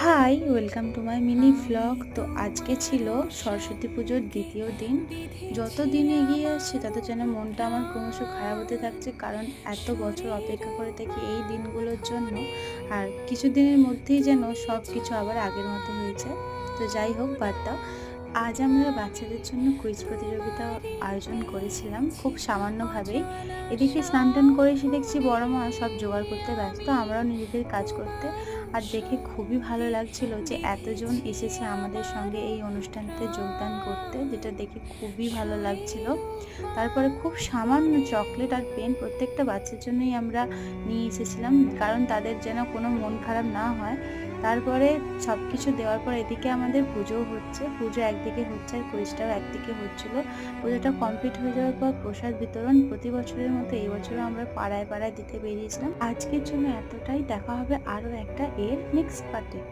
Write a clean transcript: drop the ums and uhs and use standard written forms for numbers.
High, welcome to my mini vlog. তো আজকে ছিল সরস্বতী পুজোর দ্বিতীয় দিন। যত দিন এগিয়ে আসছে তত যেন মনটা আমার ক্রমশ খারাপ হতে থাকছে, কারণ এত বছর অপেক্ষা করে থাকি এই দিনগুলোর জন্য। আর কিছুদিনের মধ্যেই যেন সব কিছু আবার আগের মতো হয়েছে। তো যাই হোক, বাদ দাও। আজ আমরা বাচ্চাদের জন্য কুইজ প্রতিযোগিতা আয়োজন করেছিলাম খুব সামান্যভাবেই। এদিকে স্নান টান করে এসে দেখছি বড় মা সব জোগাড় করতে ব্যস্ত, আমরাও নিজেদের কাজ করতে। আর দেখে খুবই ভালো লাগছিল যে এতজন এসেছে আমাদের সঙ্গে এই অনুষ্ঠানতে যোগদান করতে, যেটা দেখে খুবই ভালো লাগছিল। তারপরে খুব সামান্য চকলেট আর পেন প্রত্যেকটা বাচ্চার জন্যই আমরা নিয়ে এসেছিলাম, কারণ তাদের যেন কোনো মন খারাপ না হয়। তারপরে সব কিছু দেওয়ার পর এদিকে আমাদের পুজোও হচ্ছে, পুজো একদিকে হচ্ছে আর কুইজটাও একদিকে হচ্ছিল। পুজোটা কমপ্লিট হয়ে যাওয়ার পর প্রসাদ বিতরণ প্রতি বছরের মতো এই বছরও আমরা পাড়ায় পাড়ায় দিতে বেরিয়েছিলাম। আজকের জন্য এতটাই, দেখা হবে আরও একটা এর নেক্সট পার্টে।